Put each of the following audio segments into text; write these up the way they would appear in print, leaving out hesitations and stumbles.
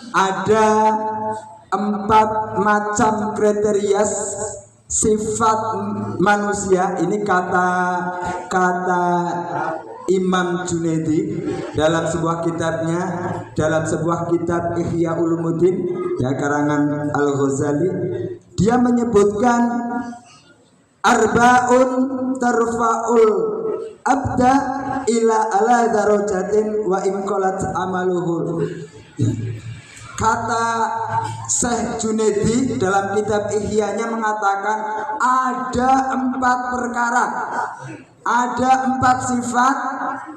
ada 4 macam kriteria sifat manusia. Ini kata Imam Junaidi dalam sebuah kitabnya, dalam sebuah kitab Ihya Ulumuddin ya, karangan Al-Ghazali. Dia menyebutkan arba'un tarfa'ul abda ila ala darajatin wa imqalat amaluhu. Kata Syekh Junaidi dalam kitab Ihya-nya mengatakan ada 4 perkara, ada 4 sifat,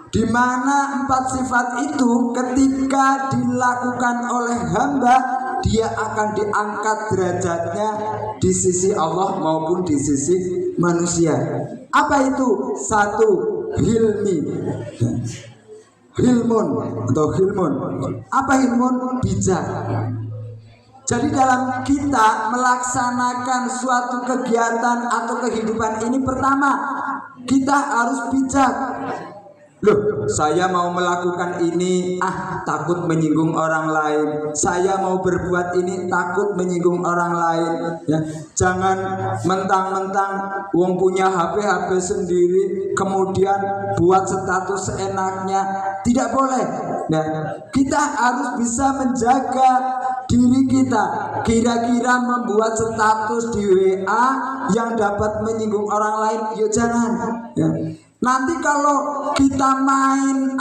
di mana 4 sifat itu ketika dilakukan oleh hamba dia akan diangkat derajatnya di sisi Allah maupun di sisi manusia. Apa itu? 1. Hilmi, hilmun atau hilmun. Apa hilmun? Bijak. Jadi dalam kita melaksanakan suatu kegiatan atau kehidupan ini, pertama kita harus bijak. Loh, saya mau melakukan ini, takut menyinggung orang lain. Saya mau berbuat ini, takut menyinggung orang lain. Ya, jangan mentang-mentang wong punya HP sendiri, kemudian buat status seenaknya. Tidak boleh. Nah, kita harus bisa menjaga diri kita. Kira-kira membuat status di WA yang dapat menyinggung orang lain, yuk jangan. Ya. Nanti kalau kita main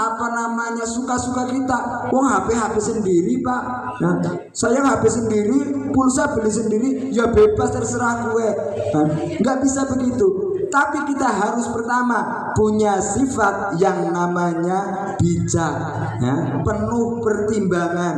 suka-suka kita, wong HP sendiri pak, nah, saya HP sendiri, pulsa beli sendiri, ya bebas terserah gue. Nah, nggak bisa begitu. Tapi kita harus pertama punya sifat yang namanya bijak, ya, penuh pertimbangan.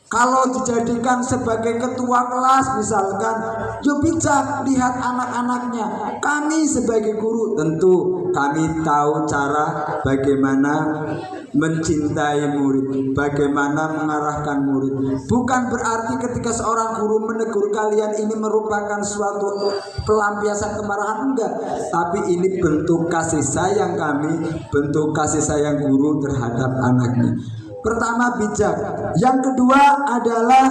Kalau dijadikan sebagai ketua kelas misalkan, yo bijak, lihat anak-anaknya. Kami sebagai guru tentu kami tahu cara bagaimana mencintai murid, bagaimana mengarahkan murid. Bukan berarti ketika seorang guru menegur kalian ini merupakan suatu pelampiasan kemarahan, enggak. Tapi ini bentuk kasih sayang kami, bentuk kasih sayang guru terhadap anaknya. Pertama bijak, yang kedua adalah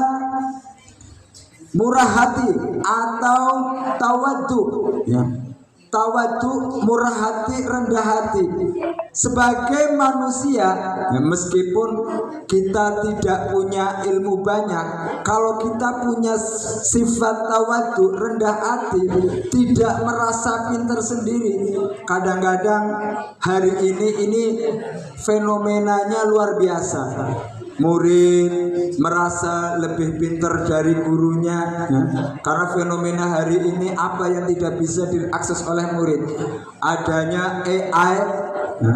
murah hati atau tawaddu, ya. Tawaddu, murah hati, rendah hati. Sebagai manusia, ya, meskipun kita tidak punya ilmu banyak, kalau kita punya sifat tawaddu, rendah hati, tidak merasa pintar sendiri. Kadang-kadang hari ini fenomenanya luar biasa. Murid merasa lebih pintar dari gurunya, ya. Karena fenomena hari ini apa yang tidak bisa diakses oleh murid? Adanya AI. Ya.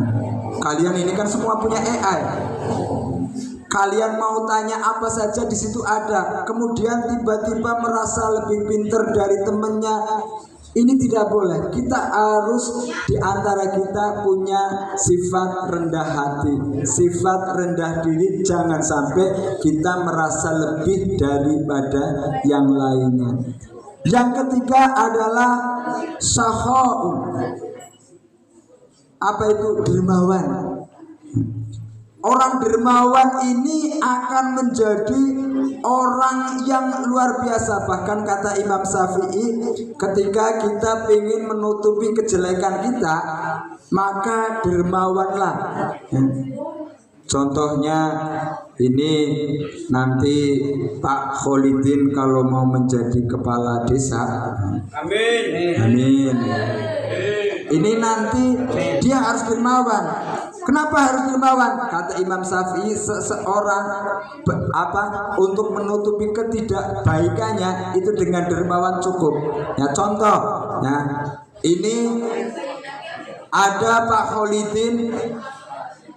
Kalian ini kan semua punya AI. Kalian mau tanya apa saja di situ ada. Kemudian tiba-tiba merasa lebih pintar dari temennya. Ini tidak boleh. Kita harus diantara kita punya sifat rendah hati, sifat rendah diri. Jangan sampai kita merasa lebih daripada yang lainnya. Yang ketiga adalah syaha'u. Apa itu? Dermawan. Orang dermawan ini akan menjadi orang yang luar biasa. Bahkan kata Imam Syafi'i, ketika kita ingin menutupi kejelekan kita, maka dermawanlah. Contohnya ini nanti Pak Kholidin kalau mau menjadi kepala desa. Amin. Amin. Ini nanti dia harus dermawan. Kenapa harus dermawan? Kata Imam Syafi'i, seseorang untuk menutupi ketidakbaikannya itu dengan dermawan cukup. Ya, contoh, ya, ini ada Pak Kholidin.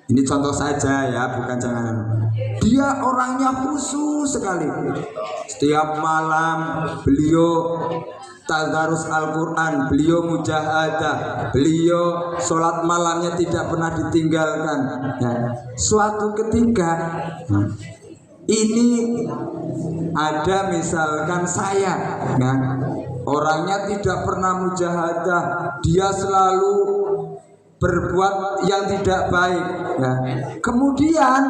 Ini contoh saja ya, bukan jangan. Dia orangnya khusyuk sekali. Setiap malam beliau tadarus Al-Quran, beliau mujahadah, beliau sholat malamnya tidak pernah ditinggalkan. Nah, suatu ketika ini ada misalkan saya, nah, orangnya tidak pernah mujahadah, dia selalu berbuat yang tidak baik. Ya. Kemudian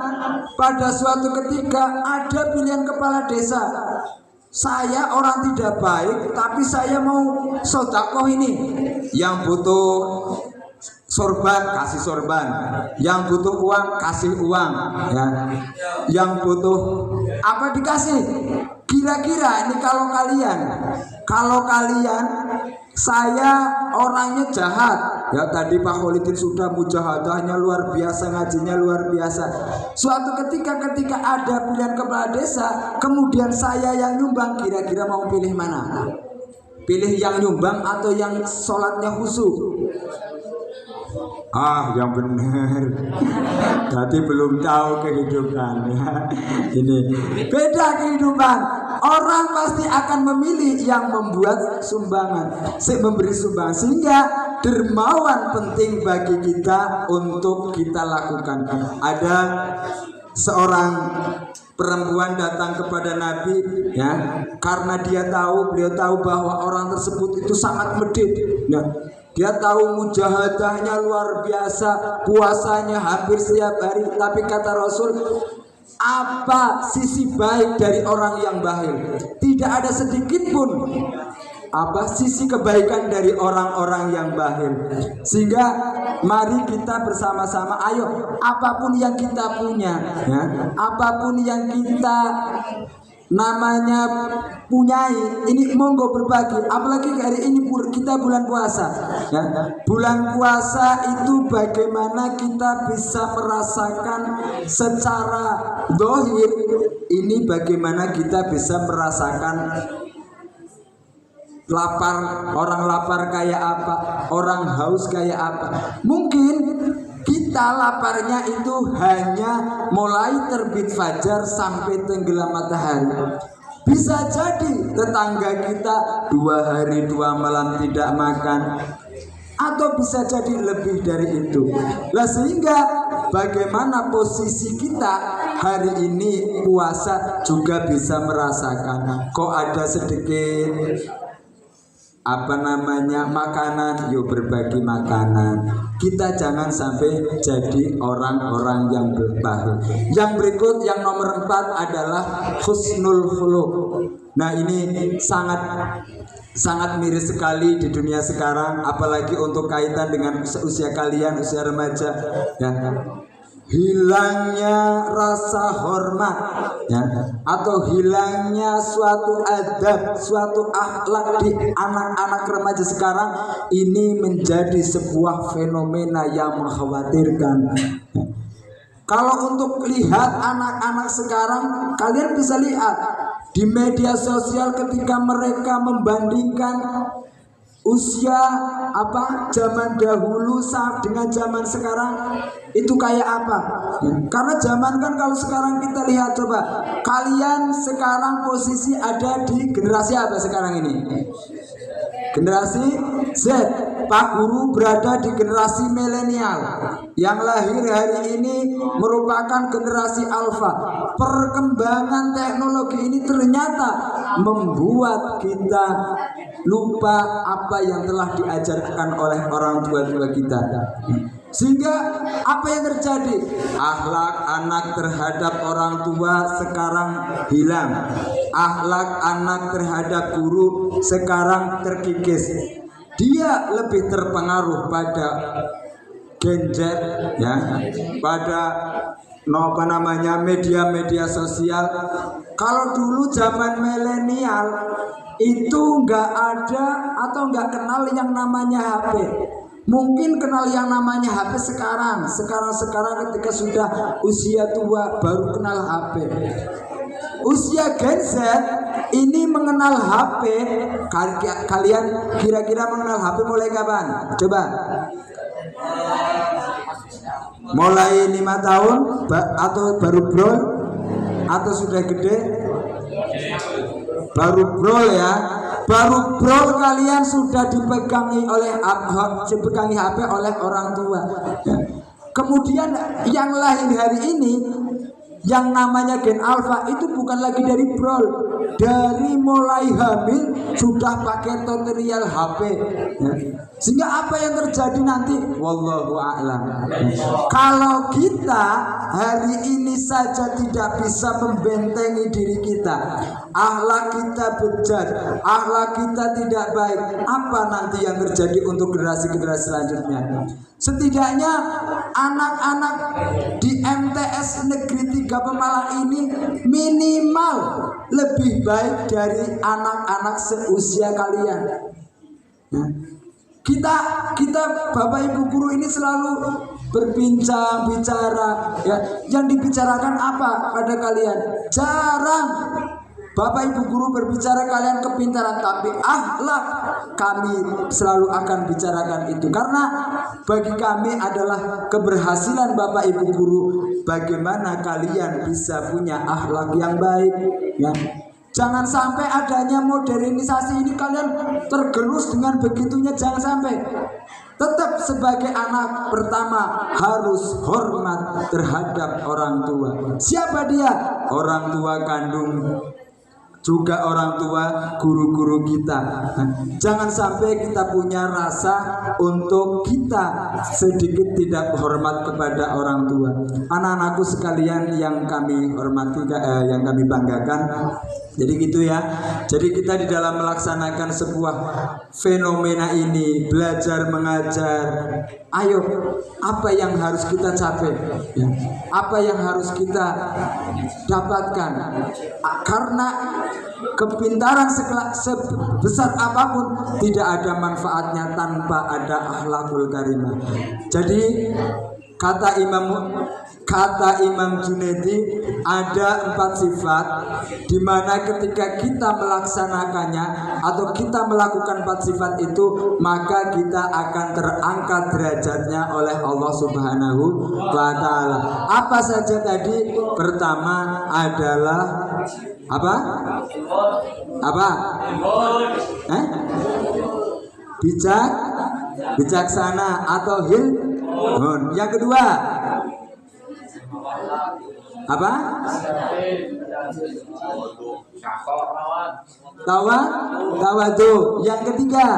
pada suatu ketika ada pilihan kepala desa. Saya orang tidak baik, tapi saya mau sodakoh ini. Yang butuh sorban kasih sorban, yang butuh uang kasih uang, ya. Yang butuh apa dikasih. Kira-kira ini kalau kalian saya orangnya jahat, ya tadi Pak Kholidin sudah mujahadahnya luar biasa, ngajinya luar biasa. Suatu ketika ada pilihan kepala desa, kemudian saya yang nyumbang, kira-kira mau pilih mana? Pilih yang nyumbang atau yang sholatnya khusyuk? Yang benar. Berarti belum tahu kehidupan, ya. Ini beda kehidupan. Orang pasti akan memilih yang membuat sumbangan, memberi sumbangan. Sehingga dermawan penting bagi kita untuk kita lakukan. Ada seorang perempuan datang kepada Nabi, ya, karena beliau tahu bahwa orang tersebut itu sangat medit. Dia tahu mujahadahnya luar biasa, puasanya hampir setiap hari. Tapi kata Rasul, apa sisi baik dari orang yang bakhil? Tidak ada sedikit pun sisi kebaikan dari orang-orang yang bakhil. Sehingga mari kita bersama-sama, ayo apapun yang kita punya, ya, apapun yang kita namanya punyai, ini monggo berbagi. Apalagi hari ini kita bulan puasa, ya. Bulan puasa itu bagaimana kita bisa merasakan secara zahir, ini bagaimana kita bisa merasakan lapar, orang lapar kayak apa, orang haus kayak apa. Mungkin kita laparnya itu hanya mulai terbit fajar sampai tenggelam matahari. Bisa jadi tetangga kita 2 hari 2 malam tidak makan, atau bisa jadi lebih dari itu. Sehingga bagaimana posisi kita hari ini puasa juga bisa merasakan, kok ada sedikit makanan, yuk berbagi makanan. Kita jangan sampai jadi orang-orang yang berbakhil. Yang berikut, yang nomor 4 adalah husnul khuluq. Nah, ini sangat miris sekali di dunia sekarang, apalagi untuk kaitan dengan usia kalian, usia remaja, ya. Hilangnya rasa hormat, ya, atau hilangnya suatu adab, suatu akhlak di anak-anak remaja sekarang, ini menjadi sebuah fenomena yang mengkhawatirkan. Kalau untuk lihat anak-anak sekarang, kalian bisa lihat di media sosial ketika mereka membandingkan usia zaman dahulu dengan zaman sekarang itu kayak apa. Karena zaman kan, kalau sekarang kita lihat, coba kalian sekarang posisi ada di generasi apa sekarang ini? Generasi Z. Pak Guru berada di generasi milenial. Yang lahir hari ini merupakan generasi alfa. Perkembangan teknologi ini ternyata membuat kita lupa apa yang telah diajarkan oleh orang tua kita. Sehingga apa yang terjadi? Akhlak anak terhadap orang tua sekarang hilang. Akhlak anak terhadap guru sekarang terkikis. Dia lebih terpengaruh pada gadget, ya, pada media-media sosial. Kalau dulu zaman milenial itu nggak ada atau nggak kenal yang namanya HP. Mungkin kenal yang namanya HP sekarang ketika sudah usia tua baru kenal HP. Usia Gen Z ini mengenal HP. Kalian kira-kira mengenal HP mulai kapan? Coba. Mulai 5 tahun atau baru brol atau sudah gede? Baru brol, ya. Baru brol kalian sudah dipegangi HP oleh orang tua. Kemudian yang lahir hari ini Yang namanya gen alfa itu bukan lagi dari Brawl, dari mulai hamil sudah pakai tutorial HP ya. Sehingga apa yang terjadi nanti wallahu a'lam. Kalau kita hari ini saja tidak bisa membentengi diri kita, akhlak kita bejat, akhlak kita tidak baik, apa nanti yang terjadi untuk generasi-generasi selanjutnya? Setidaknya anak-anak di MTS Negeri 3 Pemalang ini minimal lebih baik dari anak-anak seusia kalian ya. Kita Bapak Ibu guru ini selalu bicara ya. Yang dibicarakan apa pada kalian? Jarang Bapak Ibu guru berbicara kalian kepintaran, tapi akhlak kami selalu akan bicarakan itu. Karena bagi kami adalah keberhasilan Bapak Ibu guru bagaimana kalian bisa punya akhlak yang baik ya. Jangan sampai adanya modernisasi ini kalian tergerus dengan begitunya, jangan sampai. Tetap sebagai anak pertama harus hormat terhadap orang tua. Siapa dia? Orang tua kandung, juga orang tua guru-guru kita. Jangan sampai kita punya rasa untuk kita sedikit tidak hormat kepada orang tua. Anak-anakku sekalian yang kami hormati, yang kami banggakan. Jadi gitu ya. Jadi kita di dalam melaksanakan sebuah fenomena ini, belajar mengajar. Ayo, apa yang harus kita capai? Ya. Apa yang harus kita dapatkan? Karena kepintaran sebesar apapun tidak ada manfaatnya tanpa ada akhlakul karimah. Jadi kata Imam Junaidi ada 4 sifat di mana ketika kita melaksanakannya atau kita melakukan 4 sifat itu maka kita akan terangkat derajatnya oleh Allah Subhanahu wa taala. Apa saja tadi? Pertama adalah apa? Bijaksana atau hilmun. Yang kedua apa? Tawadu. Yang ketiga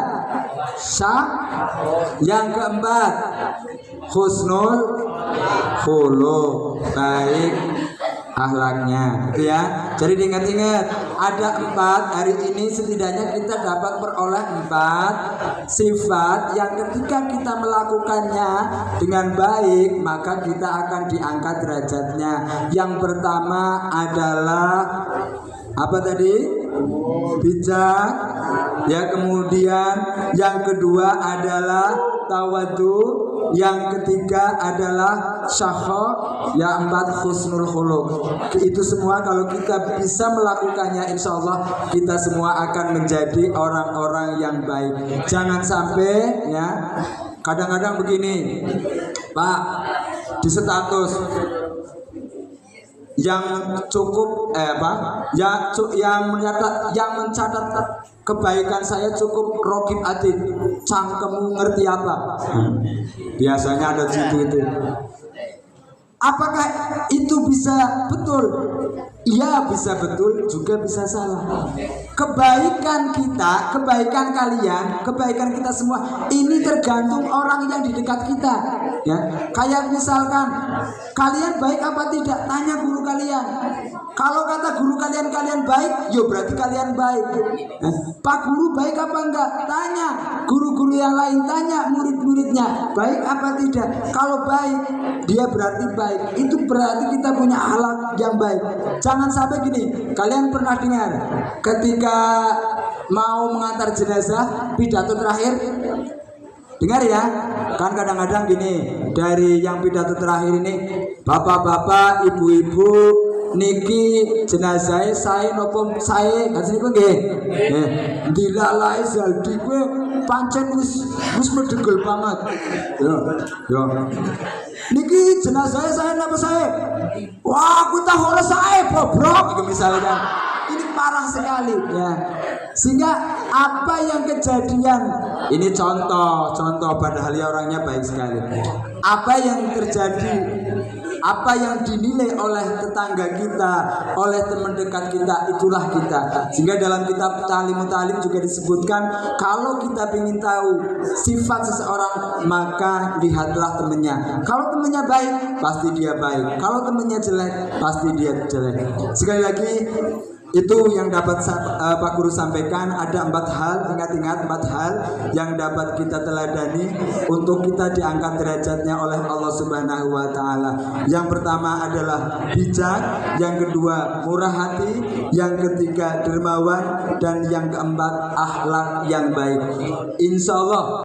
yang keempat husnul khuluq, baik akhlaknya ya. Jadi diingat-ingat ada 4 hari ini setidaknya kita dapat peroleh 4 sifat yang ketika kita melakukannya dengan baik maka kita akan diangkat derajatnya. Yang pertama adalah apa tadi? Bijak ya. Kemudian yang kedua adalah tawadu, yang ketiga adalah syakha, yang 4 husnul khuluq. Itu semua kalau kita bisa melakukannya insya Allah kita semua akan menjadi orang-orang yang baik. Jangan sampai ya, kadang-kadang begini Pak, di status yang cukup yang mencatat kebaikan saya cukup Rokib Adit, cangkemmu ngerti apa? Biasanya ada itu. Apakah itu bisa betul? Iya bisa betul, juga bisa salah. Kebaikan kita, kebaikan kalian, kebaikan kita semua ini tergantung orang yang di dekat kita. Ya, kayak misalkan kalian baik apa tidak? Tanya guru kalian. Kalau kata guru kalian baik, ya berarti kalian baik. Pak guru baik apa enggak? Tanya guru-guru yang lain, tanya murid-muridnya baik apa tidak. Kalau baik, dia berarti baik. Itu berarti kita punya akhlak yang baik. Jangan sampai gini, kalian pernah dengar ketika mau mengantar jenazah pidato terakhir? Dengar ya, kan kadang-kadang gini, dari yang pidato terakhir ini, bapak-bapak, ibu-ibu, niki jenazah saya nopo saya kasih niku nggih. Dilalai zaldi kowe pancen wis medegel banget. Yo. Niki jenazah saya napa saya? Wah, aku tahu saya bobrok misalnya. Ini parah sekali ya. Sehingga apa yang kejadian ini contoh padahal ya orangnya baik sekali. Apa yang terjadi Apa yang dinilai oleh tetangga kita, oleh teman dekat kita, itulah kita. Sehingga dalam kitab Ta'limut Ta'lim juga disebutkan, kalau kita ingin tahu sifat seseorang, maka lihatlah temannya. Kalau temannya baik, pasti dia baik. Kalau temannya jelek, pasti dia jelek. Sekali lagi, itu yang dapat Pak Guru sampaikan. Ada 4 hal, ingat-ingat 4 hal yang dapat kita teladani untuk kita diangkat derajatnya oleh Allah Subhanahu wa taala. Yang pertama adalah bijak, yang kedua murah hati, yang ketiga dermawan, dan yang keempat akhlak yang baik. Insya Allah